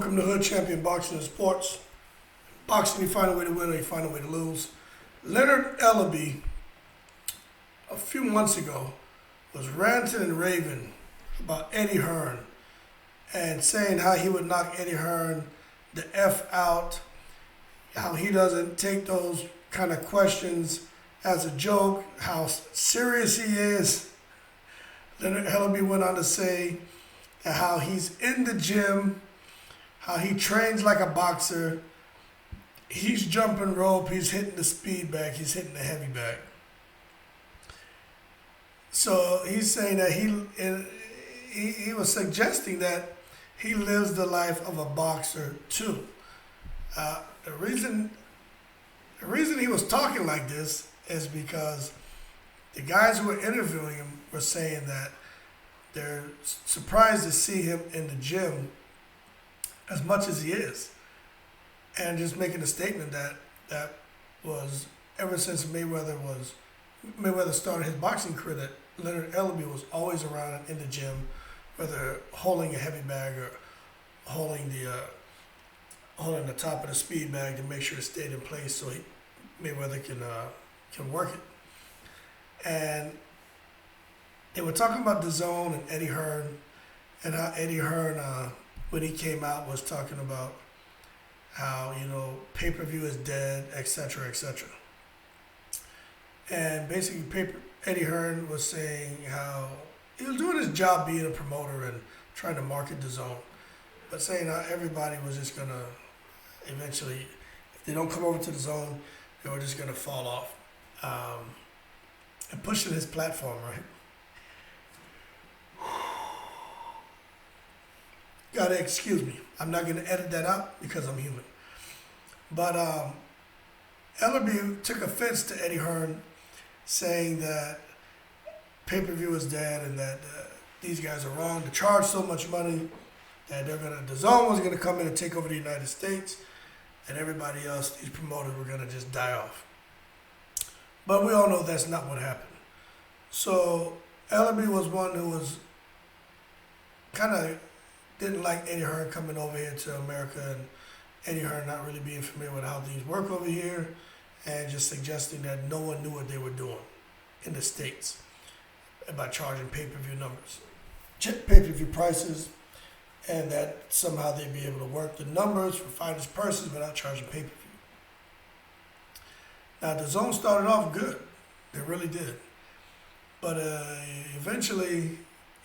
Welcome to Hood Champion Boxing and Sports. Boxing, you find a way to win or you find a way to lose. Leonard Ellerbe, a few months ago, was ranting and raving about Eddie Hearn and saying how he would knock Eddie Hearn the F out, how he doesn't take those kind of questions as a joke, how serious he is. Leonard Ellerbe went on to say how he's in the gym, how he trains like a boxer. He's jumping rope, he's hitting the speed bag, he's hitting the heavy bag. So he's saying that he was suggesting that he lives the life of a boxer too. The reason he was talking like this is because the guys who were interviewing him were saying that they're surprised to see him in the gym as much as he is. And just making a statement that was ever since Mayweather started his boxing career, that Leonard Ellerbe was always around in the gym, whether holding a heavy bag or holding the top of the speed bag to make sure it stayed in place so Mayweather can work it. And they were talking about the zone and Eddie Hearn, and how Eddie Hearn, when he came out, was talking about how, pay-per-view is dead, etc., etc. And basically, Eddie Hearn was saying how he was doing his job being a promoter and trying to market the zone, but saying how everybody was just going to eventually, if they don't come over to the zone, they were just going to fall off. And pushing his platform, right? Gotta excuse me. I'm not gonna edit that out because I'm human. But Ellerbe took offense to Eddie Hearn saying that pay-per-view is dead and that these guys are wrong to charge so much money, that the zone was gonna come in and take over the United States, and everybody else, these promoters, were gonna just die off. But we all know that's not what happened. So Ellerbe was one who was kind of didn't like Eddie Hearn coming over here to America, and Eddie Hearn not really being familiar with how things work over here, and just suggesting that no one knew what they were doing in the States by charging pay-per-view numbers, pay-per-view prices, and that somehow they'd be able to work the numbers for fighters' purses without charging pay-per-view. Now, the zone started off good. They really did. But eventually,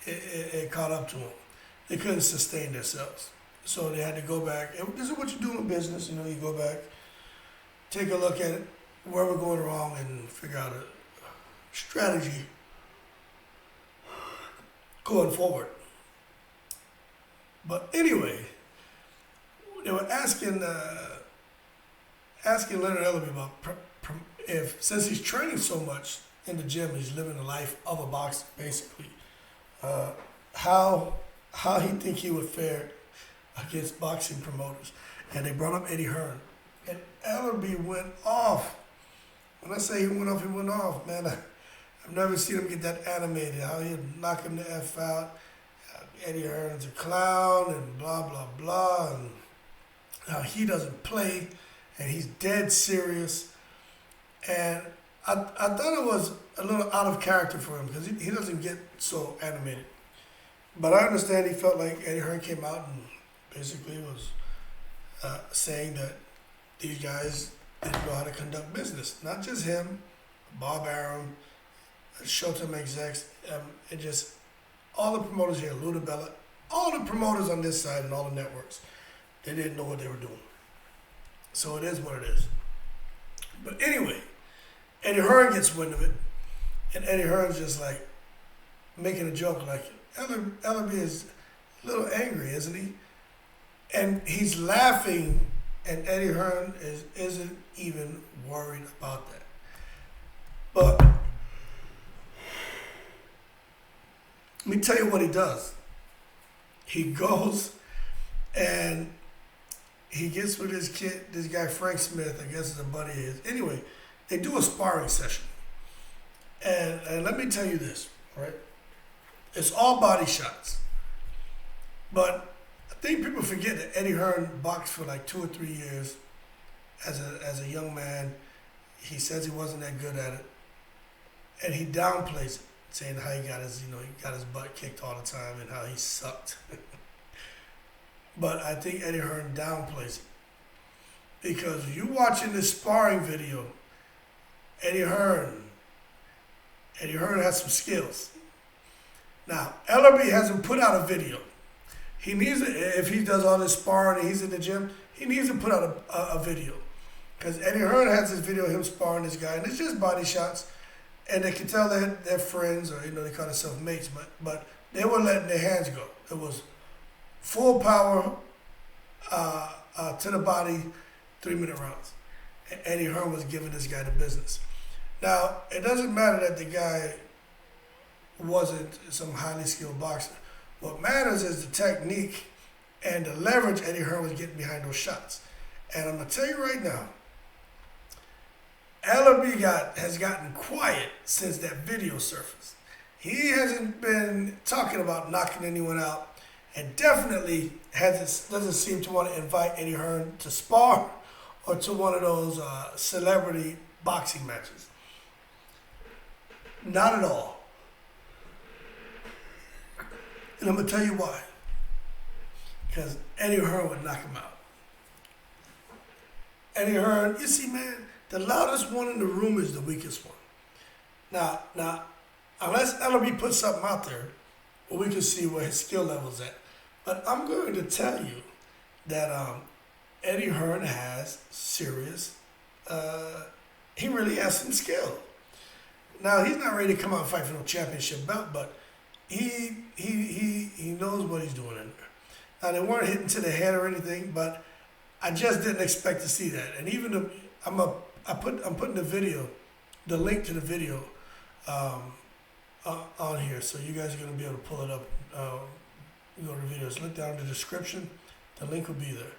it caught up to them. They couldn't sustain themselves. So they had to go back. And this is what you do in business. You go back, take a look at it, where we're going wrong, and figure out a strategy going forward. But anyway, they were asking Leonard Ellerbe about since he's training so much in the gym, he's living the life of a boxer, basically. How he think he would fare against boxing promoters. And they brought up Eddie Hearn. And Ellerbe went off. When I say he went off, man. I've never seen him get that animated. How he'd knock him the F out. Eddie Hearn's a clown and blah, blah, blah. And how he doesn't play and he's dead serious. And I thought it was a little out of character for him because he doesn't get so animated. But I understand he felt like Eddie Hearn came out and basically was saying that these guys didn't know how to conduct business. Not just him, Bob Arum, Showtime execs, and just all the promoters here, Luda Bella, all the promoters on this side and all the networks, they didn't know what they were doing. So it is what it is. But anyway, Eddie Hearn gets wind of it, and Eddie Hearn's just like making a joke like, Ellerbe is a little angry, isn't he? And he's laughing, and Eddie Hearn isn't even worried about that. But let me tell you what he does. He goes and he gets with this guy Frank Smith, I guess is a buddy of his. Anyway, they do a sparring session. And let me tell you this, right? It's all body shots. But think people forget that Eddie Hearn boxed for like 2 or 3 years as a young man. He says he wasn't that good at it, and he downplays it, saying how he got his butt kicked all the time and how he sucked. But I think Eddie Hearn downplays it because you watching this sparring video, Eddie Hearn has some skills. Now, Ellerbe hasn't put out a video. He needs to, if he does all this sparring and he's in the gym, he needs to put out a video. Because Eddie Hearn has this video of him sparring this guy, and it's just body shots. And they can tell that they're friends, or they call themselves mates, but they were letting their hands go. It was full power to the body, 3-minute rounds. And Eddie Hearn was giving this guy the business. Now, it doesn't matter that the guy wasn't some highly skilled boxer. What matters is the technique and the leverage Eddie Hearn was getting behind those shots. And I'm going to tell you right now, Ellerbe has gotten quiet since that video surfaced. He hasn't been talking about knocking anyone out, and definitely doesn't seem to want to invite Eddie Hearn to spar or to one of those celebrity boxing matches. Not at all. And I'm going to tell you why. Because Eddie Hearn would knock him out. Eddie Hearn, you see, man, the loudest one in the room is the weakest one. Now, unless Ellerbe puts something out there, we can see where his skill level's at. But I'm going to tell you that Eddie Hearn has serious, he really has some skill. Now, he's not ready to come out and fight for no championship belt, but he knows what he's doing in there. Now, they weren't hitting to the head or anything, but I just didn't expect to see that. And even I'm putting the video, the link to the video, on here, so you guys are gonna be able to pull it up. You go to the videos, look down in the description. The link will be there,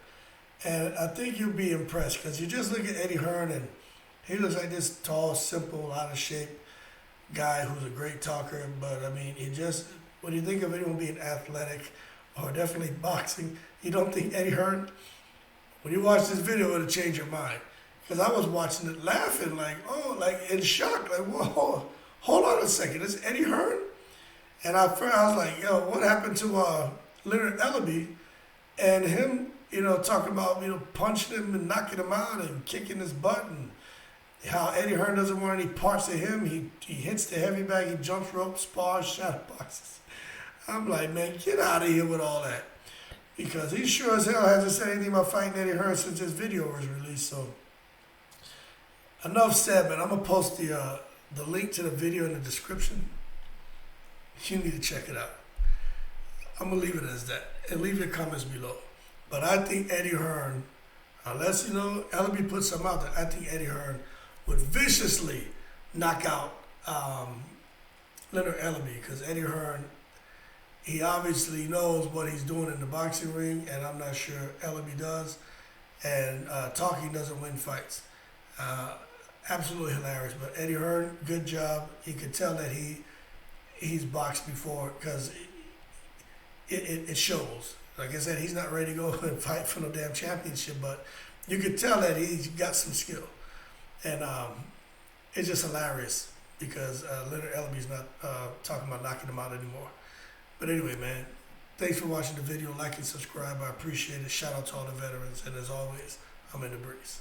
and I think you'll be impressed because you just look at Eddie Hearn and he looks like this tall, simple, out of shape guy who's a great talker. But I mean, when you think of anyone being athletic or definitely boxing, you don't think Eddie Hearn. When you watch this video, it'll change your mind. Because I was watching it laughing, like in shock, like, whoa, hold on a second, it's Eddie Hearn? And I was like, yo, what happened to Leonard Ellerbe and him, talking about, punching him and knocking him out and kicking his butt, and how Eddie Hearn doesn't want any parts of him. He hits the heavy bag, he jumps rope, spars, shadow boxes. I'm like, man, get out of here with all that. Because he sure as hell hasn't said anything about fighting Eddie Hearn since this video was released. So enough said, man. I'm gonna post the link to the video in the description. You need to check it out. I'm gonna leave it as that, and leave your comments below. But I think Eddie Hearn, unless Ellerbe puts something out there, I think Eddie Hearn would viciously knock out Leonard Ellerbe, because Eddie Hearn, he obviously knows what he's doing in the boxing ring, and I'm not sure Ellerbe does. And talking doesn't win fights. Absolutely hilarious. But Eddie Hearn, good job. You could tell that he's boxed before, because it shows. Like I said, he's not ready to go and fight for no damn championship, but you could tell that he's got some skill. And it's just hilarious because Leonard Ellerbe's not talking about knocking him out anymore. But anyway, man, thanks for watching the video. Like and subscribe. I appreciate it. Shout out to all the veterans. And as always, I'm in the breeze.